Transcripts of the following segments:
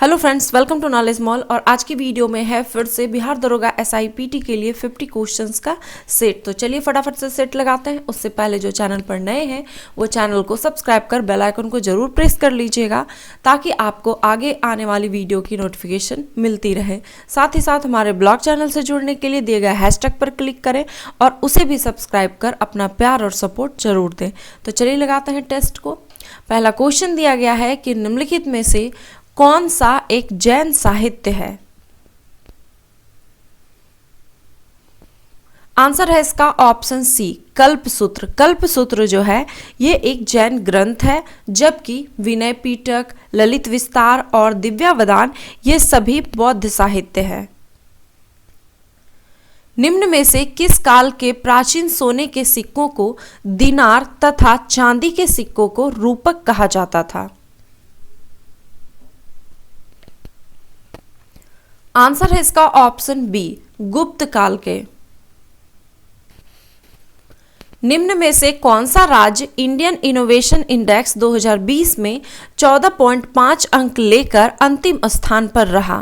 Hello friends, welcome to Knowledge Mall. और आज की वीडियो में है फिर से बिहार दरोगा SIPT के लिए 50 क्वेश्चंस का सेट। तो चलिए फटाफट से सेट लगाते हैं। उससे पहले जो चैनल पर नए हैं वो चैनल को सब्सक्राइब कर बेल आइकन को जरूर प्रेस कर लीजिएगा ताकि आपको आगे आने वाली वीडियो की नोटिफिकेशन मिलती रहे। साथ ही साथ हमारे ब्लॉग चैनल से जुड़ने के लिए दिए गए हैशटैग पर क्लिक करें और उसे भी सब्सक्राइब कर अपना प्यार और सपोर्ट जरूर दें। तो चलिए लगाते हैं टेस्ट को। पहला क्वेश्चन दिया गया है कि निम्नलिखित में से कौन सा एक जैन साहित्य है। आंसर है इसका ऑप्शन सी, कल्पसूत्र। कल्पसूत्र जो है ये एक जैन ग्रंथ है, जबकि विनय पिटक, ललित विस्तार और दिव्यावदान ये सभी बौद्ध साहित्य है। निम्न में से किस काल के प्राचीन सोने के सिक्कों को दिनार तथा चांदी के सिक्कों को रूपक कहा जाता था। आंसर है इसका ऑप्शन बी, गुप्त काल के। निम्न में से कौन सा राज्य इंडियन इनोवेशन इंडेक्स 2020 में 14.5 अंक लेकर अंतिम स्थान पर रहा।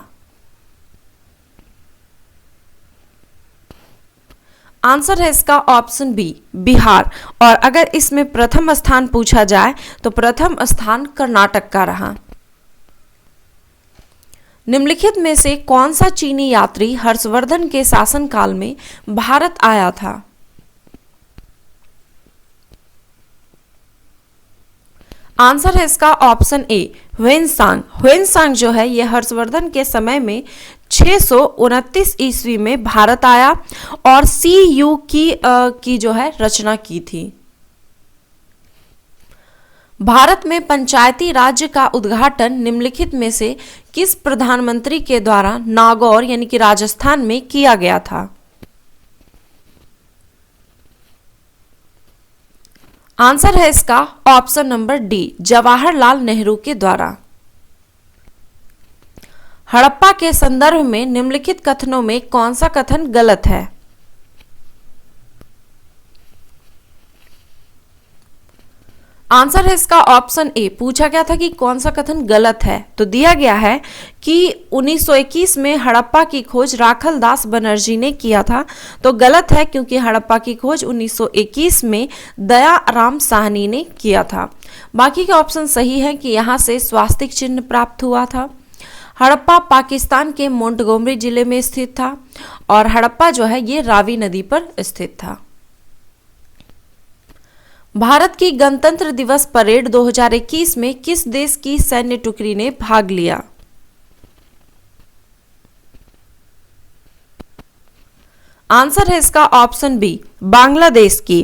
आंसर है इसका ऑप्शन बी, बिहार। और अगर इसमें प्रथम स्थान पूछा जाए तो प्रथम स्थान कर्नाटक का रहा। निम्नलिखित में से कौन सा चीनी यात्री हर्षवर्धन के शासनकाल में भारत आया था। आंसर है इसका ऑप्शन ए, ह्वेनसांग। ह्वेनसांग जो है यह हर्षवर्धन के समय में 629 ईस्वी में भारत आया और CU की जो है रचना की थी। भारत में पंचायती राज्य का उद्घाटन निम्नलिखित में से किस प्रधानमंत्री के द्वारा नागौर यानी कि राजस्थान में किया गया था। आंसर है इसका option number D, Jawaharlal Nehru के द्वारा। हड़प्पा के संदर्भ में निम्नलिखित कथनों में कौन सा कथन गलत है। आंसर है इसका ऑप्शन ए, पूछा गया था कि कौन सा कथन गलत है, तो दिया गया है कि 1921 में हड़प्पा की खोज राखल दास बनर्जी ने किया था। तो गलत है, क्योंकि हड़प्पा की खोज 1921 में दयाराम साहनी ने किया था। बाकी के ऑप्शन सही है कि यहाँ से स्वास्तिक चिन्ह प्राप्त हुआ था। हड़प्पा पाकिस्तान के मोंटगोमरी जिले में स्थित था और हड़प्पा जो है ये रावी नदी पर स्थित था। भारत की गणतंत्र दिवस परेड 2021 में किस देश की सैन्य टुकड़ी ने भाग लिया। आंसर है इसका ऑप्शन बी, बांग्लादेश की।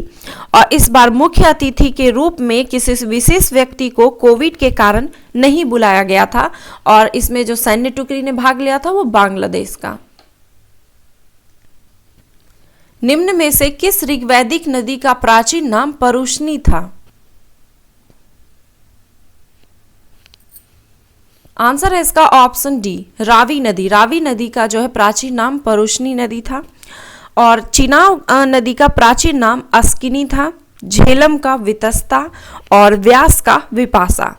और इस बार मुख्य अतिथि के रूप में किसी विशेष व्यक्ति को कोविड के कारण नहीं बुलाया गया था और इसमें जो सैन्य टुकड़ी ने भाग लिया था वो बांग्लादेश का। निम्न में से किस ऋग्वैदिक नदी का प्राचीन नाम परुष्णी था। आंसर है इसका ऑप्शन डी, रावी नदी। रावी नदी का जो है प्राचीन नाम परुष्णी नदी था और चिनाब नदी का प्राचीन नाम अस्किनी था, झेलम का वितस्ता और व्यास का विपासा।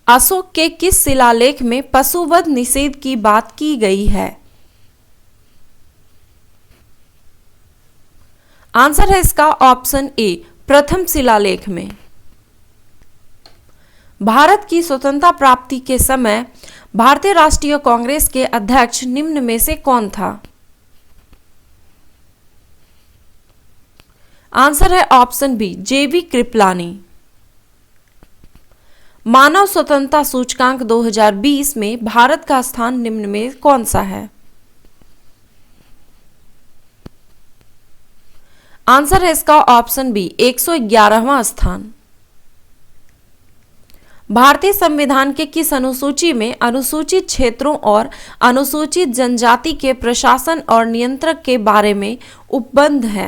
अशोक के किस शिलालेख में पशुवध निषेध की बात की गई है। आंसर है इसका ऑप्शन ए, प्रथम शिलालेख में। भारत की स्वतंत्रता प्राप्ति के समय भारतीय राष्ट्रीय कांग्रेस के अध्यक्ष निम्न में से कौन था। आंसर है ऑप्शन बी, JV कृपलानी। मानव स्वतंत्रता सूचकांक 2020 में भारत का स्थान निम्न में कौन सा है। आंसर है इसका ऑप्शन बी, 111वां स्थान। भारतीय संविधान के किस अनुसूची में अनुसूचित क्षेत्रों और अनुसूचित जनजाति के प्रशासन और नियंत्रण के बारे में उपबंध है।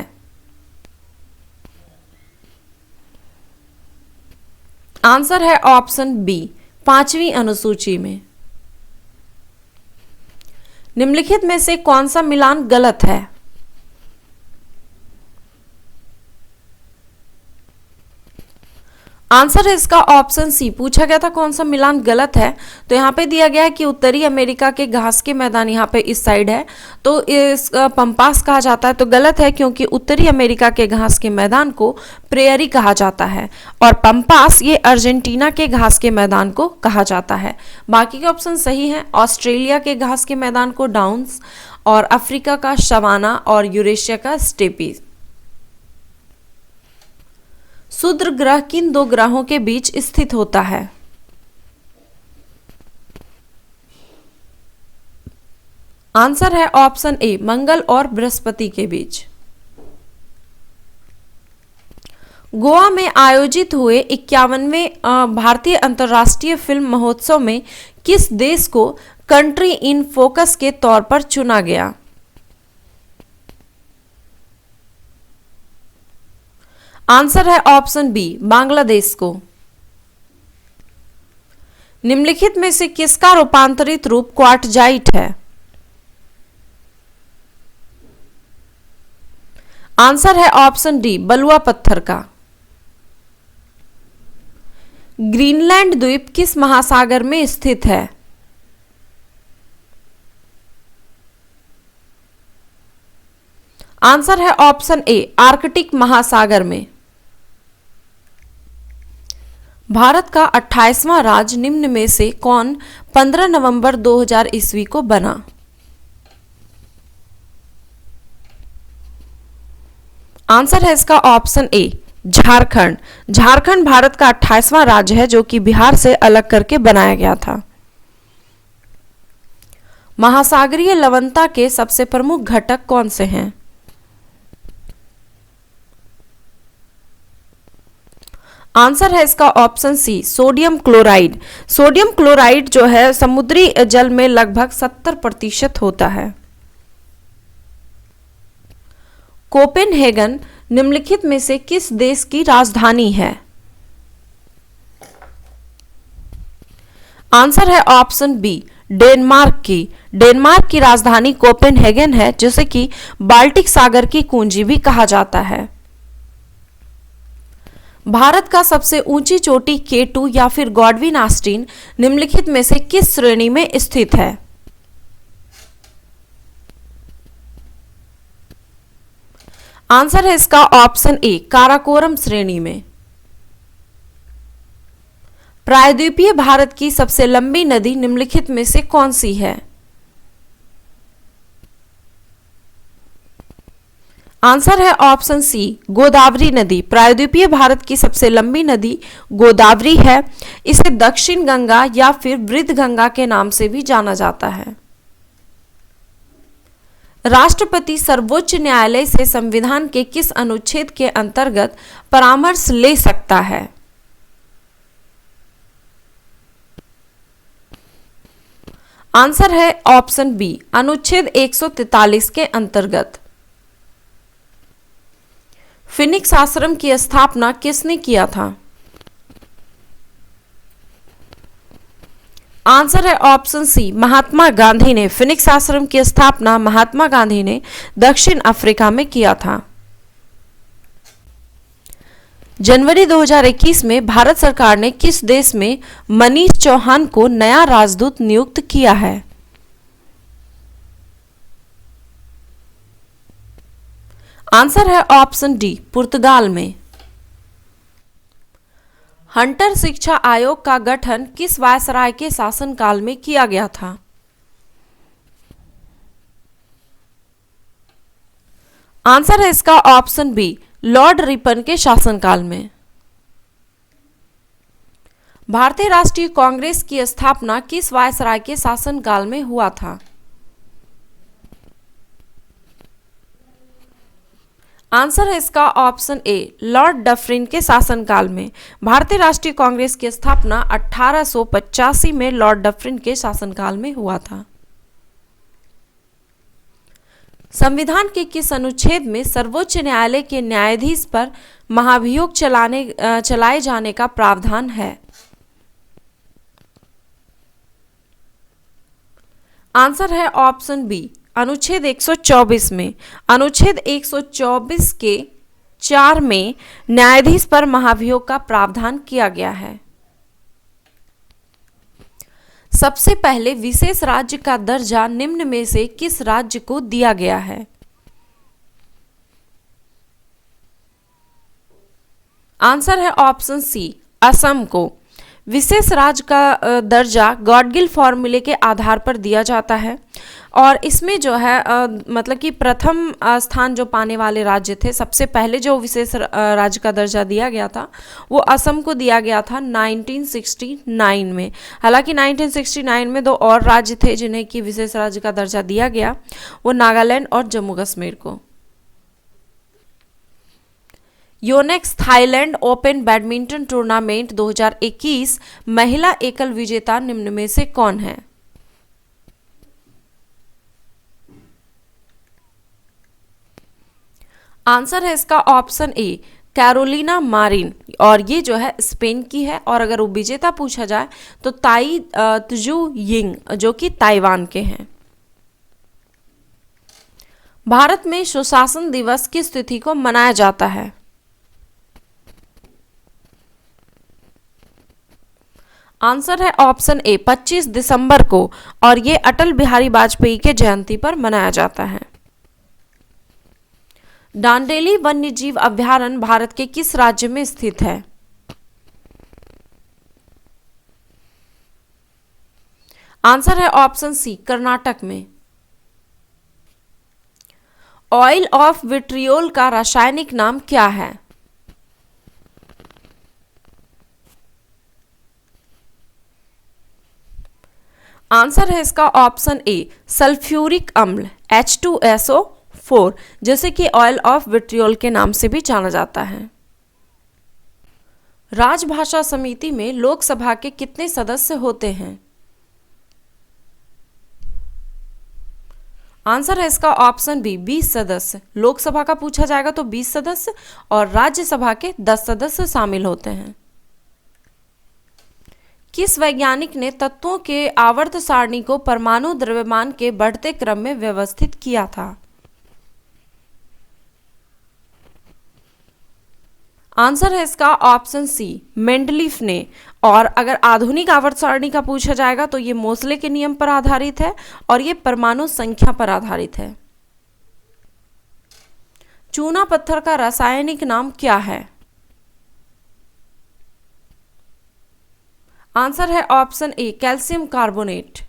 आंसर है ऑप्शन बी, 5वीं अनुसूची में। निम्नलिखित में से कौन सा मिलान गलत है। आंसर है इसका ऑप्शन सी। पूछा गया था कौन सा मिलान गलत है, तो यहाँ पे दिया गया है कि उत्तरी अमेरिका के घास के मैदान यहाँ पे इस साइड है, तो इस पंपास कहा जाता है, तो गलत है क्योंकि उत्तरी अमेरिका के घास के मैदान को प्रेयरी कहा जाता है और पंपास ये अर्जेंटीना के घास के मैदान को कहा जाता है। बाकी के ऑप्शन सही हैं। ऑस्ट्रेलिया के घास के मैदान को डाउन्स और अफ्रीका का शवाना और यूरेशिया का स्टेपीज। शूद्र ग्रह किन दो ग्रहों के बीच स्थित होता है? आंसर है ऑप्शन ए, मंगल और बृहस्पति के बीच। गोवा में आयोजित हुए 51वें भारतीय अंतर्राष्ट्रीय फिल्म महोत्सव में किस देश को कंट्री इन फोकस के तौर पर चुना गया? आंसर है ऑप्शन बी, बांग्लादेश को। निम्नलिखित में से किसका रूपांतरित रूप क्वार्टजाइट है? आंसर है ऑप्शन डी, बलुआ पत्थर का। ग्रीनलैंड द्वीप किस महासागर में स्थित है? आंसर है ऑप्शन ए, आर्कटिक महासागर में। भारत का 28वां राज्य निम्न में से कौन 15 नवंबर 2000 ईस्वी को बना? आंसर है इसका ऑप्शन ए, झारखंड। झारखंड भारत का 28वां राज्य है जो कि बिहार से अलग करके बनाया गया था। महासागरीय लवणता के सबसे प्रमुख घटक कौन से हैं? आंसर है इसका option C, sodium chloride. Sodium chloride जो है समुद्री जल में लगभग 70% होता है। कोपेनहेगन निम्नलिखित में से किस देश की राजधानी है? आंसर है ऑप्शन बी, डेनमार्क की। डेनमार्क की राजधानी कोपेनहेगन है जिसे कि बाल्टिक सागर की कुंजी भी कहा जाता है। भारत का सबसे ऊंची चोटी K2 या फिर गॉडविन आस्टीन निम्नलिखित में से किस श्रेणी में स्थित है? आंसर है इसका ऑप्शन ए, काराकोरम श्रेणी में। प्रायद्वीपीय भारत की सबसे लंबी नदी निम्नलिखित में से कौन सी है? आंसर है ऑप्शन सी, गोदावरी नदी। प्रायद्वीपीय भारत की सबसे लंबी नदी गोदावरी है। इसे दक्षिण गंगा या फिर वृद्ध गंगा के नाम से भी जाना जाता है। राष्ट्रपति सर्वोच्च न्यायालय से संविधान के किस अनुच्छेद के अंतर्गत परामर्श ले सकता है? आंसर है ऑप्शन बी, अनुच्छेद 143 के अंतर्गत। फिनिक्स आश्रम की स्थापना किसने किया था? आंसर है ऑप्शन सी, महात्मा गांधी ने। फिनिक्स आश्रम की स्थापना महात्मा गांधी ने दक्षिण अफ्रीका में किया था। जनवरी 2021 में भारत सरकार ने किस देश में मनीष चौहान को नया राजदूत नियुक्त किया है? आंसर है ऑप्शन डी, पुर्तगाल में। हंटर शिक्षा आयोग का गठन किस वायसराय के शासनकाल में किया गया था? आंसर है इसका ऑप्शन बी, लॉर्ड रिपन के शासनकाल में। भारतीय राष्ट्रीय कांग्रेस की स्थापना किस वायसराय के शासनकाल में हुआ था? आंसर है इसका ऑप्शन ए, लॉर्ड डफरिन के शासनकाल में। भारतीय राष्ट्रीय कांग्रेस की स्थापना 1885 में लॉर्ड डफरिन के शासनकाल में हुआ था। संविधान के किस अनुच्छेद में सर्वोच्च न्यायालय के न्यायाधीश पर महाभियोग चलाए जाने का प्रावधान है? आंसर है ऑप्शन बी, अनुच्छेद 124 में। अनुच्छेद 124 के 4 में न्यायाधीश पर महाभियोग का प्रावधान किया गया है? सबसे पहले विशेष राज्य का दर्जा निम्न में से किस राज्य को दिया गया है? आंसर है ऑप्शन सी, असम को। विशेष राज्य का दर्जा गॉडगिल फॉर्मूले के आधार पर दिया जाता है और इसमें जो है मतलब कि प्रथम स्थान जो पाने वाले राज्य थे, सबसे पहले जो विशेष राज्य का दर्जा दिया गया था वो असम को दिया गया था 1969 में। हालांकि 1969 में 2 और राज्य थे जिन्हें कि विशेष राज्य का दर्जा दिया गया, वो नागालैंड और जम्मू कश्मीर को। Yonex Thailand open badminton tournament 2021 महिला एकल विजेता निम्न में से कौन है? आंसर है इसका ऑप्शन ए, कैरोलिना मारिन, और ये जो है स्पेन की है। और अगर वो विजेता पूछा जाए तो ताई त्जू यिंग जो कि ताइवान के हैं। भारत में सुशासन दिवस किस तिथि को मनाया जाता है? आंसर है ऑप्शन ए, 25 दिसंबर को, और ये अटल बिहारी वाजपेयी के जयंती पर मनाया जाता है। डांडेली वन्यजीव अभयारण्य भारत के किस राज्य में स्थित है? आंसर है ऑप्शन सी, कर्नाटक में। ऑयल ऑफ विट्रियोल का रासायनिक नाम क्या है? आंसर है इसका ऑप्शन ए, सल्फ्यूरिक अम्ल H2SO4, जैसे कि ऑयल ऑफ विट्रियोल के नाम से भी जाना जाता है। राजभाषा समिति में लोकसभा के कितने सदस्य होते हैं? आंसर है इसका ऑप्शन बी, 20 सदस्य। लोकसभा का पूछा जाएगा तो 20 सदस्य और राज्यसभा के 10 सदस्य शामिल होते हैं। किस वैज्ञानिक ने तत्वों के आवर्त सारणी को परमाणु द्रव्यमान के बढ़ते क्रम में व्यवस्थित किया था? आंसर है इसका ऑप्शन सी, मेंडलीफ ने। और अगर आधुनिक आवर्त सारणी का पूछा जाएगा तो ये मोसले के नियम पर आधारित है और ये परमाणु संख्या पर आधारित है। चूना पत्थर का रासायनिक नाम क्या है? आंसर है ऑप्शन ए, कैल्शियम कार्बोनेट।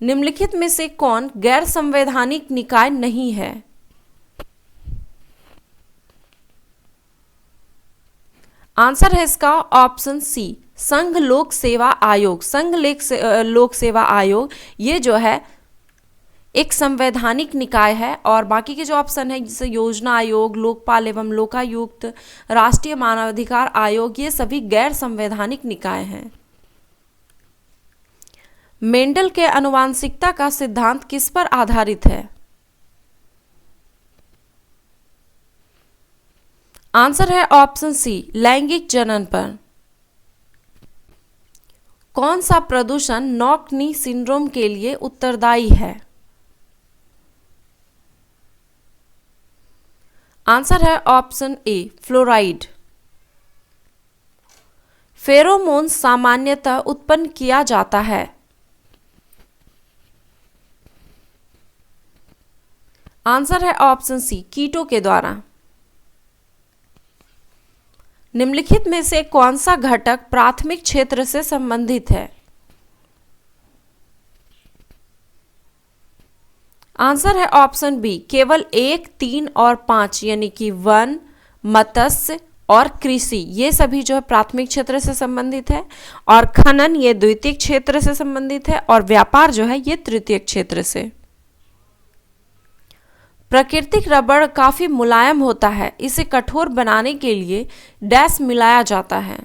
निम्नलिखित में से कौन गैर संवैधानिक निकाय नहीं है? आंसर है इसका ऑप्शन सी, संघ लोक सेवा आयोग। संघ लोक सेवा आयोग ये जो है एक संवैधानिक निकाय है और बाकी के जो ऑप्शन है जैसे योजना आयोग, लोकपाल एवं लोकायुक्त, राष्ट्रीय मानवाधिकार आयोग, ये सभी गैर संवैधानिक निकाय हैं। मेंडल के आनुवांशिकता का सिद्धांत किस पर आधारित है? आंसर है ऑप्शन सी, लैंगिक जनन पर। कौन सा प्रदूषण नॉक नी सिंड्रोम के लिए उत्तरदायी है? आंसर है ऑप्शन ए, फ्लोराइड। फेरोमोन सामान्यतः उत्पन्न किया जाता है। आंसर है ऑप्शन सी, कीटों के द्वारा। निम्नलिखित में से कौन सा घटक प्राथमिक क्षेत्र से संबंधित है? आंसर है ऑप्शन बी, केवल 1, 3 और 5 यानी कि वन, मत्स्य और कृषि, ये सभी जो है प्राथमिक क्षेत्र से संबंधित है और खनन ये द्वितीयक क्षेत्र से संबंधित है और व्यापार जो है ये तृतीयक क्षेत्र से। प्राकृतिक रबड़ काफी मुलायम होता है, इसे कठोर बनाने के लिए डैश मिलाया जाता है।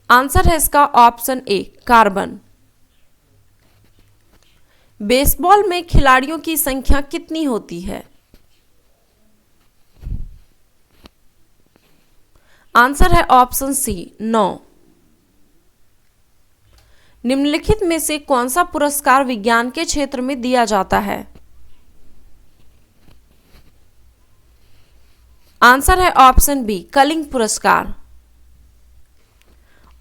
आंसर है इसका ऑप्शन ए, कार्बन। बेसबॉल में खिलाड़ियों की संख्या कितनी होती है? आंसर है ऑप्शन सी, 9। निम्नलिखित में से कौन सा पुरस्कार विज्ञान के क्षेत्र में दिया जाता है? आंसर है ऑप्शन बी, कलिंग पुरस्कार।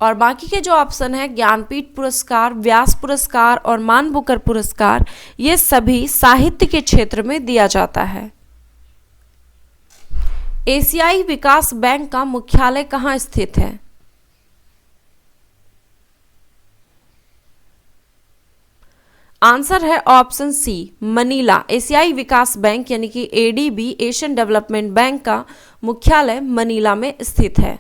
और बाकी के जो ऑप्शन है ज्ञानपीठ पुरस्कार, व्यास पुरस्कार और मान बुकर पुरस्कार, ये सभी साहित्य के क्षेत्र में दिया जाता है। एशियाई विकास बैंक का मुख्यालय कहाँ स्थित है? आंसर है ऑप्शन सी, मनीला। एशियाई विकास बैंक यानी कि एडीबी, एशियन डेवलपमेंट बैंक का मुख्यालय मनीला में स्थित है।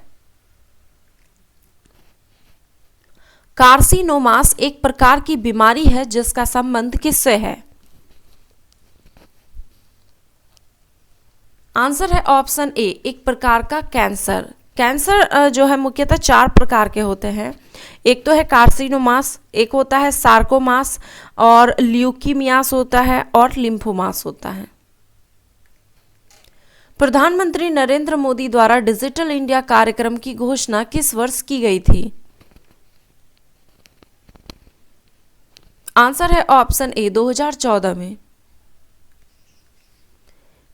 कार्सिनोमास एक प्रकार की बीमारी है जिसका संबंध किससे है? आंसर है ऑप्शन ए, एक प्रकार का कैंसर। कैंसर जो है मुख्यतः 4 प्रकार के होते हैं। एक तो है कार्सिनोमास, एक होता है सार्कोमास, और ल्यूकीमियास होता है, और लिम्फोमास होता है। प्रधानमंत्री नरेंद्र मोदी द्वारा डिजिटल इंडिया कार्यक्रम की घोषणा किस वर्ष की गई थी? आंसर है ऑप्शन ए, 2014 में।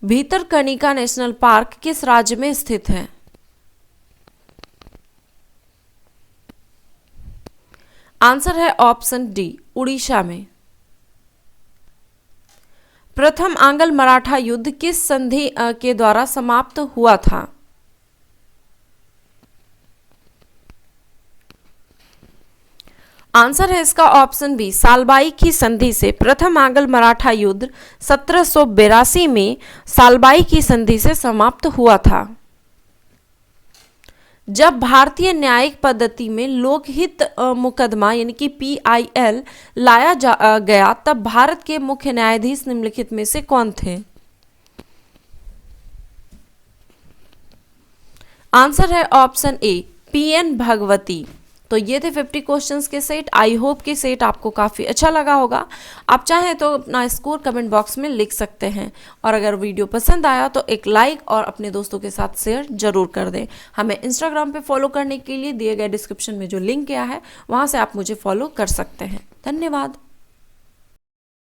भीतरकनिका नेशनल पार्क किस राज्य में स्थित है? आंसर है ऑप्शन डी, उड़ीसा में। प्रथम आंग्ल मराठा युद्ध किस संधि के द्वारा समाप्त हुआ था? आंसर है इसका ऑप्शन बी, सालबाई की संधि से। प्रथम आंग्ल मराठा युद्ध 1782 में सालबाई की संधि से समाप्त हुआ था। जब भारतीय न्यायिक पद्धति में लोकहित मुकदमा यानी कि PIL लाया गया तब भारत के मुख्य न्यायाधीश निम्नलिखित में से कौन थे? आंसर है ऑप्शन ए, PN भगवती। तो ये थे 50 क्वेश्चंस के सेट। आई होप कि सेट आपको काफ़ी अच्छा लगा होगा। आप चाहें तो अपना स्कोर कमेंट बॉक्स में लिख सकते हैं, और अगर वीडियो पसंद आया तो एक लाइक और अपने दोस्तों के साथ शेयर जरूर कर दें। हमें इंस्टाग्राम पे फॉलो करने के लिए दिए गए डिस्क्रिप्शन में जो लिंक गया है वहाँ से आप मुझे फॉलो कर सकते हैं। धन्यवाद।